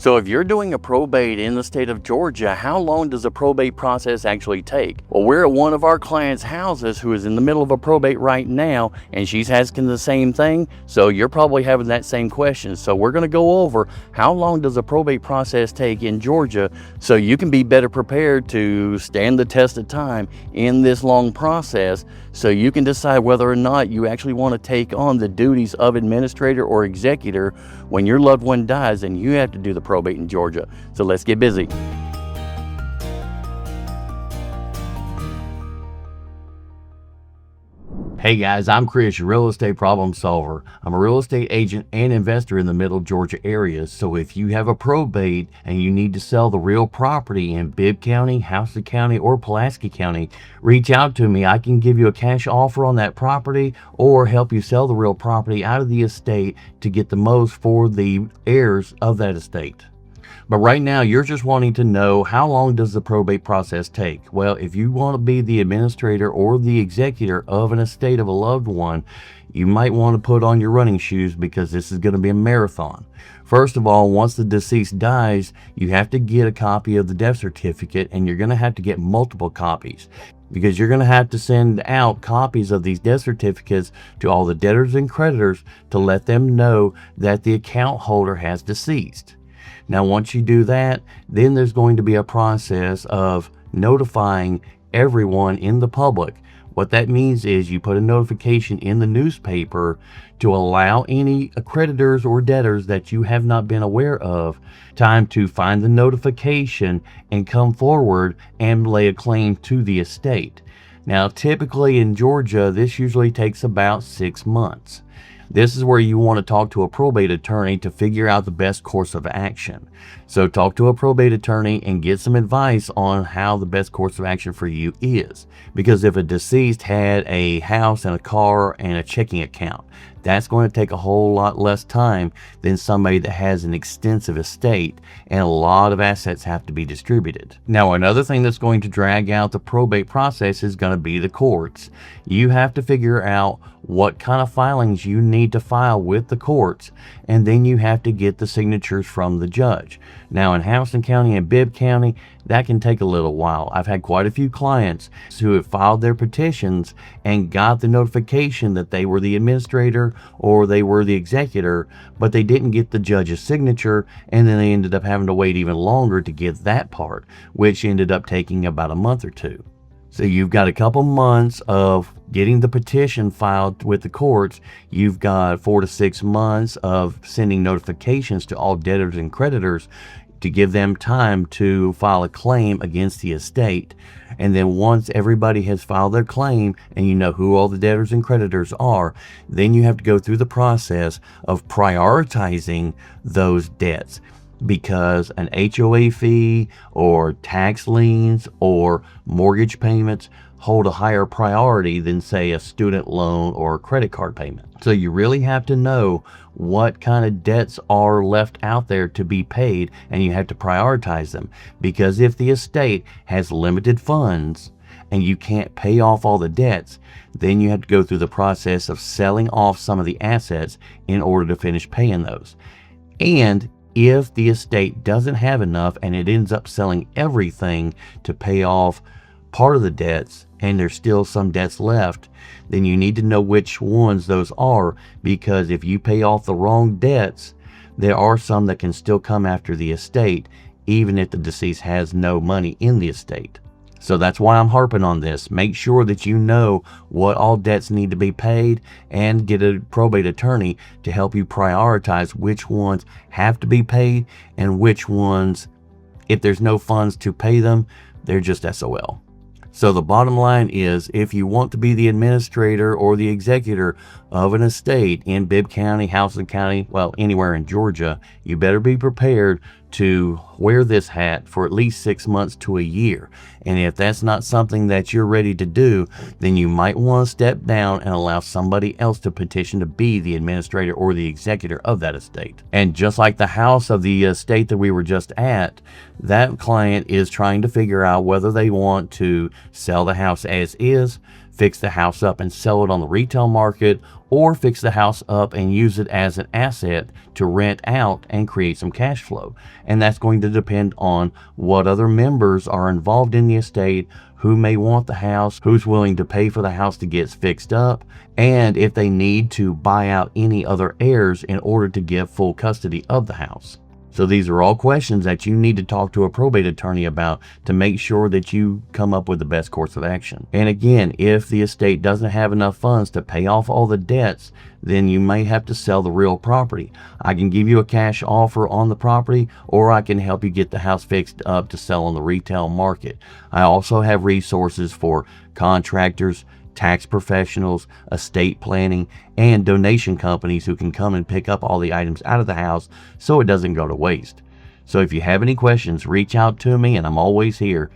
So if you're doing a probate in the state of Georgia, how long does the probate process actually take? Well, we're at one of our clients' houses who is in the middle of a probate right now, and she's asking the same thing. So you're probably having that same question. So we're going to go over how long does a probate process take in Georgia so you can be better prepared to stand the test of time in this long process, so you can decide whether or not you actually want to take on the duties of administrator or executor when your loved one dies and you have to do the probate in Georgia. So let's get busy. Hey guys, I'm Chris, your real estate problem solver. I'm a real estate agent and investor in the Middle Georgia area. So if you have a probate and you need to sell the real property in Bibb County, Houston County, or Pulaski County, reach out to me. I can give you a cash offer on that property or help you sell the real property out of the estate to get the most for the heirs of that estate. But right now, you're just wanting to know, how long does the probate process take? Well, if you want to be the administrator or the executor of an estate of a loved one, you might want to put on your running shoes because this is going to be a marathon. First of all, once the deceased dies, you have to get a copy of the death certificate, and you're going to have to get multiple copies because you're going to have to send out copies of these death certificates to all the debtors and creditors to let them know that the account holder has deceased. Now, once you do that, then there's going to be a process of notifying everyone in the public. What that means is you put a notification in the newspaper to allow any creditors or debtors that you have not been aware of time to find the notification and come forward and lay a claim to the estate. Now, typically in Georgia, this usually takes about 6 months. This is where you want to talk to a probate attorney to figure out the best course of action. So talk to a probate attorney and get some advice on how the best course of action for you is. Because if a deceased had a house and a car and a checking account, that's going to take a whole lot less time than somebody that has an extensive estate and a lot of assets have to be distributed. Now, another thing that's going to drag out the probate process is going to be the courts. You have to figure out what kind of filings you need to file with the courts, and then you have to get the signatures from the judge. Now, in Houston County and Bibb County, that can take a little while. I've had quite a few clients who have filed their petitions and got the notification that they were the administrator or they were the executor, but they didn't get the judge's signature, and then they ended up having to wait even longer to get that part, which ended up taking about a month or two. So you've got a couple months of getting the petition filed with the courts. You've got 4 to 6 months of sending notifications to all debtors and creditors to give them time to file a claim against the estate. And then once everybody has filed their claim and you know who all the debtors and creditors are, then you have to go through the process of prioritizing those debts, because an HOA fee or tax liens or mortgage payments hold a higher priority than, say, a student loan or a credit card payment. So you really have to know what kind of debts are left out there to be paid, and you have to prioritize them. Because if the estate has limited funds and you can't pay off all the debts, then you have to go through the process of selling off some of the assets in order to finish paying those. And if the estate doesn't have enough and it ends up selling everything to pay off part of the debts and there's still some debts left, then you need to know which ones those are, because if you pay off the wrong debts, there are some that can still come after the estate even if the deceased has no money in the estate. So that's why I'm harping on this. Make sure that you know what all debts need to be paid, and get a probate attorney to help you prioritize which ones have to be paid and which ones, if there's no funds to pay them, they're just SOL. So the bottom line is, if you want to be the administrator or the executor of an estate in Bibb County, Houston County, well, anywhere in Georgia, you better be prepared to wear this hat for at least 6 months to a year. And if that's not something that you're ready to do, then you might want to step down and allow somebody else to petition to be the administrator or the executor of that estate. And just like the house of the estate that we were just at, that client is trying to figure out whether they want to sell the house as is, fix the house up and sell it on the retail market, or fix the house up and use it as an asset to rent out and create some cash flow. And that's going to depend on what other members are involved in the estate, who may want the house, who's willing to pay for the house to get fixed up, and if they need to buy out any other heirs in order to get full custody of the house. So these are all questions that you need to talk to a probate attorney about to make sure that you come up with the best course of action. And again, if the estate doesn't have enough funds to pay off all the debts, then you may have to sell the real property. I can give you a cash offer on the property, or I can help you get the house fixed up to sell on the retail market. I also have resources for contractors, tax professionals, estate planning, and donation companies who can come and pick up all the items out of the house so it doesn't go to waste. So if you have any questions, reach out to me and I'm always here.